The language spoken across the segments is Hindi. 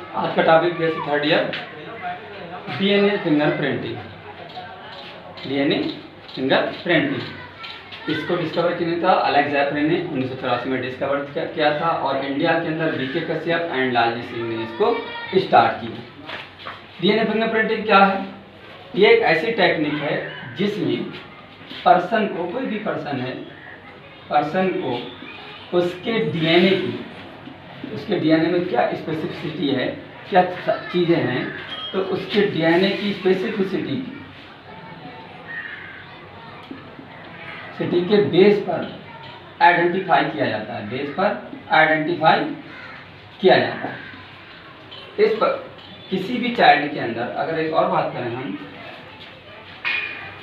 आज का टॉपिक जैसे third year DNA finger printing. DNA finger printing इसको डिस्कवर किया था अलेक्जेंडर ने 1984 में डिस्कवर किया था और इंडिया के अंदर बीके कश्यप एंड लालजी सिंह ने इसको स्टार्ट किया। डीएनए फिंगर प्रिंटिंग क्या है? ये एक ऐसी टेक्निक है जिसमें पर्सन को, कोई भी पर्सन है, पर्सन को उसके डीएनए में क्या स्पेसिफिसिटी है, क्या चीज़ें हैं, तो उसके डीएनए की स्पेसिफिसिटी के बेस पर आइडेंटिफाई किया जाता है, बेस पर आइडेंटिफाई किया जाता है। इस पर किसी भी चाइल्ड के अंदर, अगर एक और बात करें हम,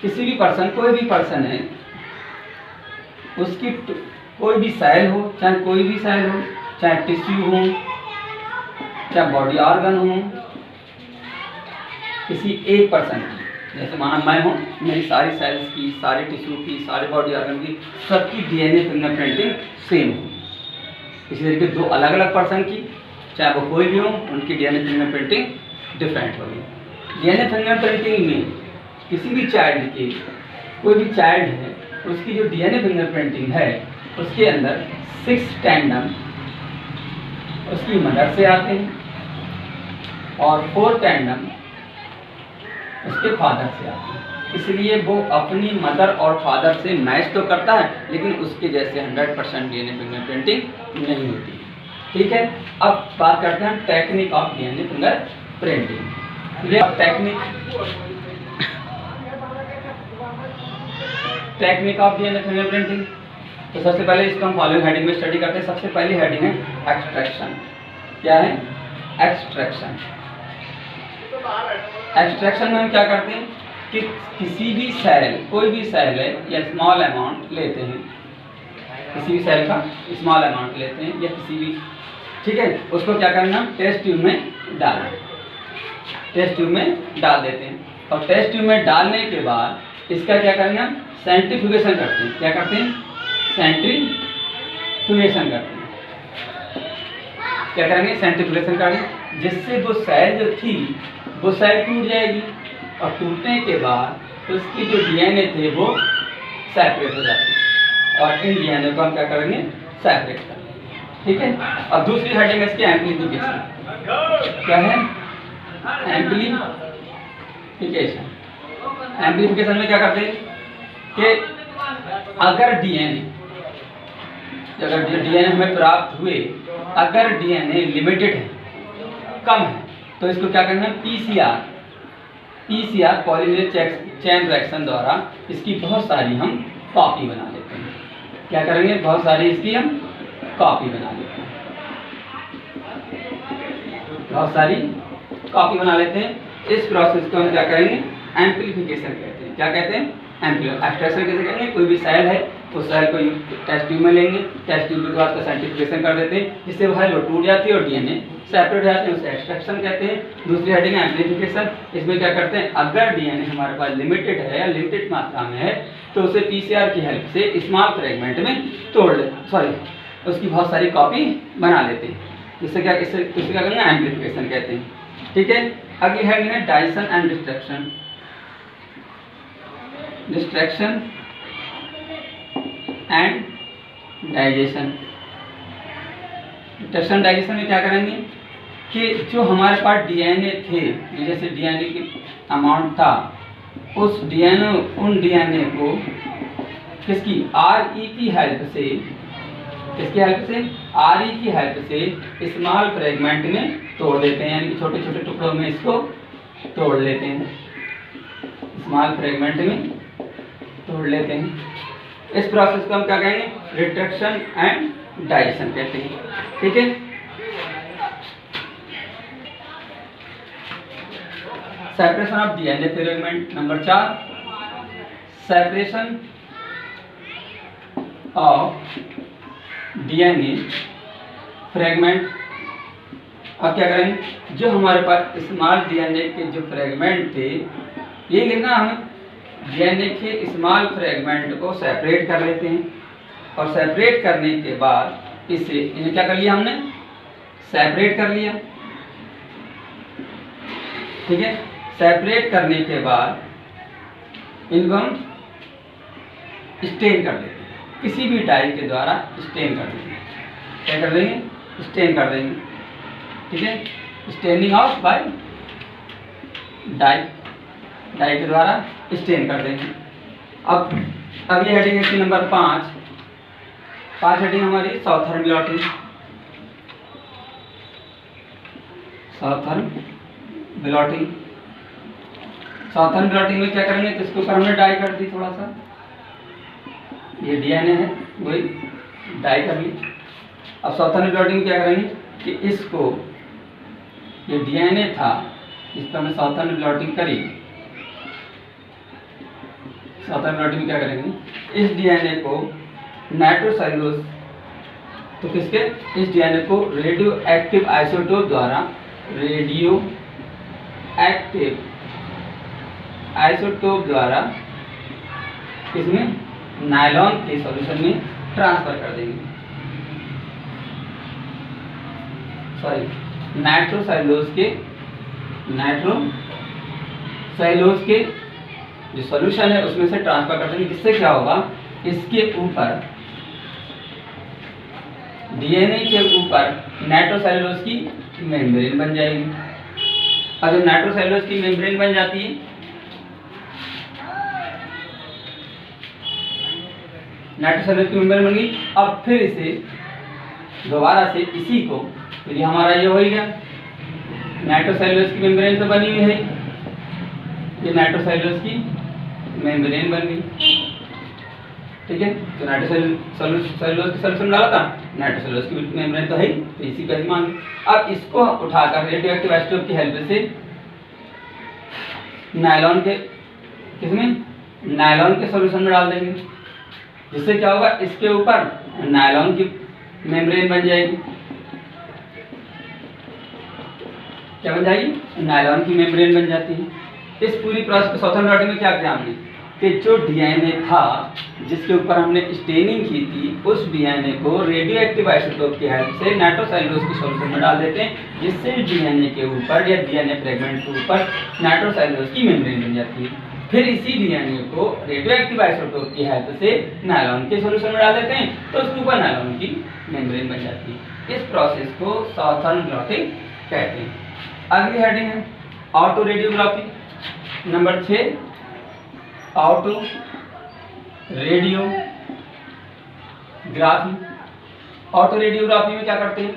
किसी भी पर्सन, कोई भी पर्सन है, उसकी कोई भी सेल हो, चाहे कोई भी सेल हो, चाहे टिश्यू हो, चाहे बॉडी ऑर्गन हो, किसी एक पर्सन की, जैसे माना मैं हूँ, मेरी सारी सेल्स की, सारे टिश्यू की, सारे बॉडी ऑर्गन की, सबकी डीएनए फिंगरप्रिंटिंग सेम हो। इसी तरीके दो अलग अलग पर्सन की, चाहे वो कोई भी हो, उनकी डीएनए फिंगरप्रिंटिंग डिफरेंट होगी। डीएनए फिंगरप्रिंटिंग में किसी भी चाइल्ड के, कोई भी चाइल्ड है, उसकी जो डीएनए फिंगरप्रिंटिंग है उसके अंदर 6 टैंडम उसकी मदर से आते हैं और 4 टैंडम उसके फादर से आते हैं। इसलिए वो अपनी मदर और फादर से मैच तो करता है, लेकिन उसके जैसे 100% डीएनए फिंगरप्रिंटिंग नहीं होती। ठीक है, अब बात करते हैं टेक्निक ऑफ डीएनए फिंगरप्रिंटिंग। ये टेक्निक ऑफ डीएनए फिंगरप्रिंटिंग, तो सबसे पहले इसको हम फॉलोइंग हेडिंग में स्टडी करते हैं। सबसे पहली हेडिंग है एक्सट्रैक्शन। क्या है? एक्सट्रैक्शन। एक्सट्रैक्शन में हम क्या करते हैं कि किसी भी सेल, कोई भी सेल है, या स्मॉल अमाउंट लेते हैं, किसी भी सेल का स्मॉल अमाउंट लेते हैं या किसी भी, ठीक है, उसको क्या करना, टेस्ट ट्यूब में डालना, टेस्ट ट्यूब में डाल देते हैं और टेस्ट ट्यूब में डालने के बाद इसका क्या करना, सेंट्रीफ्यूगेशन करते हैं। क्या करते हैं? सेंट्रीफ्यूगेशन करते हैं। क्या करेंगे? सेंट्रीफ्यूगेशन करेंगे, जिससे वो सेल जो थी वो सेल टूट जाएगी और टूटने के बाद उसकी जो डीएनए थे वो सेपरेट हो जाते हैं और इन डीएनए को हम क्या करेंगे, सेपरेट करेंगे। ठीक है, और दूसरी हेडिंग है इसकी एम्प्लीफिकेशन। क्या है? एम्प्लीफिकेशन। एम्प्लीफिकेशन में क्या करते हैं कि अगर डीएनए हमें प्राप्त हुए, अगर डीएनए लिमिटेड है, कम है, तो इसको क्या करना है, पीसीआर पॉलीमरेज चेन रिएक्शन द्वारा इसकी बहुत सारी हम कॉपी बना लेते हैं। क्या करेंगे? बहुत सारी इसकी हम कॉपी बना लेते हैं, बहुत सारी कॉपी बना लेते हैं। इस प्रोसेस को हम क्या करेंगे, एम्प्लीफिकेशन कहते हैं। क्या कहते हैं? एक्सट्रैक्शन कैसे करेंगे? कोई भी सेल है, उस सेल को टेस्ट ट्यूब में लेंगे, टेस्ट ट्यूब के बाद उसका सेंट्रीफ्यूगेशन कर देते हैं, जिससे वो टूट जाती है और डीएनए सेपरेट हो जाते हैं, उसे एक्सट्रैक्शन कहते हैं। दूसरी हेडिंग है एम्प्लीफिकेशन। इसमें क्या करते हैं, अगर डीएनए हमारे पास लिमिटेड है या लिमिटेड मात्रा में है, तो उसे पीसीआर की हेल्प से स्मॉल फ्रेगमेंट में तोड़ लेते, उसकी बहुत सारी कॉपी बना लेते हैं, जिससे क्या, इससे क्या करेंगे, एम्प्लीफिकेशन कहते हैं। ठीक है, अगली हेडिंग है digestion and distraction. Distraction and digestion. Distraction digestion में क्या करेंगे कि जो हमारे पास डीएनए थे, जैसे डीएनए की अमाउंट था, उस उन डीएनए को किसकी, आरई की हेल्प से, किसकी हेल्प से, आरई की हेल्प से स्मॉल फ्रेगमेंट में तोड़ देते हैं, यानी कि छोटे छोटे टुकड़ों में इसको तोड़ लेते हैं, स्मॉल फ्रेगमेंट में तोड़ लेते हैं। इस प्रोसेस को हम क्या कहेंगे, रिट्रैक्शन एंड डाइजेशन कहते हैं। ठीक है, separation of DNA fragment. Number 4, separation of DNA fragment. अब क्या करेंगे, जो हमारे पास स्मॉल डीएनए के जो फ्रेगमेंट थे, ये लिखना, हमें डीएनए के स्मॉल फ्रेगमेंट को सेपरेट कर लेते हैं और सेपरेट करने के बाद इसे, इन्हें क्या कर लिया हमने, सेपरेट कर लिया। ठीक है। सेपरेट करने के बाद इनको हम स्टेन कर देते हैं, किसी भी डाई के द्वारा स्टेन कर देंगे। क्या कर देंगे? स्टेन कर देंगे, ठीक है। Staining of by dye, dye के द्वारा स्टेन कर देंगे। अब ये हेडिंग है नंबर 5। हेडिंग हमारी southern blotting. Southern blotting, southern blotting में क्या करेंगे? तो इसके ऊपर हमने डाई कर दी थोड़ा सा, ये डीएनए है वही डाई कर ली। अब साउथर्न ब्लॉटिंग में क्या करेंगे कि इसको, ये डीएनए था इस पर हमने साउथर्न ब्लॉटिंग करी। साउथर्न ब्लॉटिंग में क्या करेंगे? इस डीएनए को नाइट्रोसेल्यूलोज, तो किसके? इस डीएनए को रेडियो एक्टिव आइसोटोप द्वारा, रेडियो एक्टिव आइसोटोप द्वारा इसमें नायलॉन के सॉल्यूशन में ट्रांसफर कर देंगे। सॉरी, नाइट्रोसेल्यूलोज के जो सॉल्यूशन है उसमें से ट्रांसफर कर देंगे, जिससे क्या होगा? इसके ऊपर, डीएनए के ऊपर नाइट्रोसेल्यूलोज की मेम्ब्रेन बन जाएगी। अब जब नाइट्रोसेल्यूलोज की मेम्ब्रेन बन जाती है, नाइट्रोसेल्यूलोज की मेम्ब्रेन बन गई, अब फिर इसे दोबारा से इसी को, तो ये हमारा ये हो गया, नाइट्रोसेल्यूलोज की मेम्ब्रेन तो बनी हुई है, ये नाइट्रोसेल्यूलोज की मेम्ब्रेन बन गई, ठीक है। तो नाइट्रोसेल्यूलोज की सॉल्यूशन डाला था, नाइट्रोसेल्यूलोज की मेम्ब्रेन तो है, तो इसी का मान। अब इसको उठाकर रेडियोएक्टिव आइसोटोप की हेल्प से नायलॉन के, किसमें? नायलॉन के सॉल्यूशन में डाल देंगे, जिससे क्या होगा? इसके ऊपर नायलॉन की मेम्ब्रेन बन जाएगी। क्या बन जाएगी? नायलॉन की मेम्ब्रेन बन जाती है। इस पूरी प्रोसेस को साउथर्न ब्लॉटिंग में क्या किया हमने कि जो डीएनए था जिसके ऊपर हमने स्टेनिंग की थी, उस डीएनए को रेडियो एक्टिव आइसोटोप की हेल्प से नाइट्रोसेल्यूलोज की सॉल्यूशन में डाल देते हैं, जिससे डीएनए के ऊपर या डीएनए फ्रेगमेंट के ऊपर नाइट्रोसेल्यूलोज की मेम्ब्रेन बन जाती है। फिर इसी डीएनए को रेडियो एक्टिव आइसोटोप की हेल्प से नायलॉन के सॉल्यूशन में डाल देते हैं, तो उसके ऊपर नायलॉन की मेम्ब्रेन बन जाती है। इस प्रोसेस को साउथर्न ब्लॉटिंग कहते हैं। अगली हेडिंग है auto radiography, number 6। Auto radiography. Auto radiography में क्या करते हैं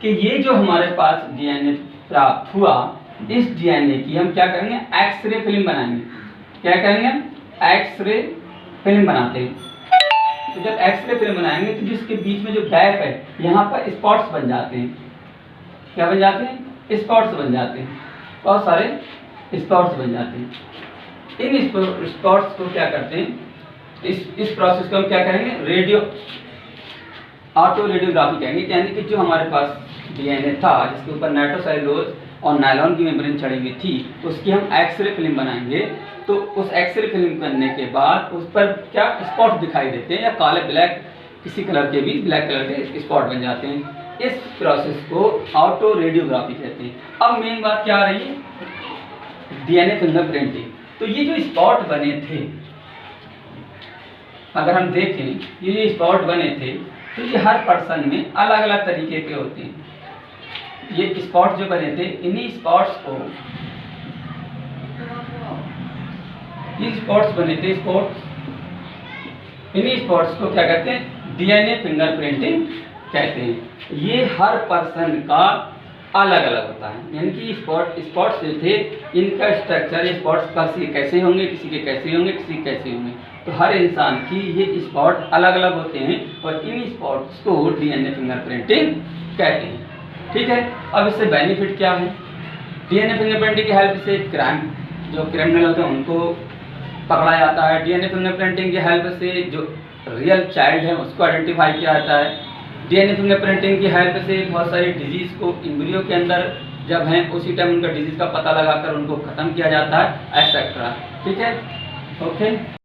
कि ये जो हमारे पास डीएनए प्राप्त हुआ, इस डीएनए की हम क्या करेंगे? एक्सरे फिल्म बनाएंगे। क्या करेंगे? एक्सरे फिल्म बनाते हैं। तो जब एक्सरे फिल्म बनाएंगे तो जिसके बीच में जो गैप है, यहाँ पर स्पॉट्स बन जाते हैं। क्या बन जाते हैं? स्पॉट्स बन जाते हैं, बहुत सारे स्पॉट्स बन जाते हैं। इन स्पॉट्स को क्या करते हैं? इस प्रोसेस को हम क्या करेंगे? ऑटो रेडियोग्राफी कहेंगे। यानी कि जो हमारे पास डीएनए था जिसके ऊपर नाइट्रोसेल्यूलोज और नायलॉन की मेम्ब्रेन चढ़ी हुई थी, उसकी हम एक्सरे फिल्म बनाएंगे। तो उस एक्सरे फिल्म करने के बाद उस पर क्या स्पॉट दिखाई देते हैं, या काले ब्लैक किसी कलर के भी ब्लैक कलर के स्पॉट बन जाते हैं। इस प्रोसेस को ऑटो रेडियोग्राफी कहते हैं। अब मेन बात क्या आ रही है? DNA fingerprinting. तो ये जो स्पॉट बने थे, अगर हम देखें ये जो स्पॉट बने थे, तो ये हर पर्सन में अलग अलग तरीके के होते हैं। ये स्पॉट जो बने थे, इन्हीं स्पॉट्स को, ये स्पॉट्स बने थे, इन्हीं स्पॉट्स को क्या कहते हैं? डीएनए फिंगरप्रिंटिंग कहते हैं। ये हर पर्सन का अलग अलग होता है। यानी कि स्पॉट्स जो थे, इनका स्ट्रक्चर, ये स्पॉट्स कैसे होंगे, किसी के कैसे होंगे, किसी के कैसे होंगे। तो हर इंसान की ये स्पॉट अलग अलग होते हैं और इन स्पॉट्स को डीएनए फिंगरप्रिंटिंग कहते हैं। ठीक है। अब इससे बेनिफिट क्या है? डीएनए फिंगरप्रिंटिंग की हेल्प से जो क्रिमिनल होते हैं उनको पकड़ा जाता है। डीएनए फिंगरप्रिंटिंग की हेल्प से जो रियल चाइल्ड है उसको आइडेंटिफाई किया जाता है। डीएनए फिंगरप्रिंटिंग की हेल्प से बहुत सारी डिजीज को एम्ब्रियो के अंदर जब हैं उसी टाइम उनका डिजीज का पता लगाकर उनको खत्म किया जाता है, एक्सेट्रा। ठीक है, ओके।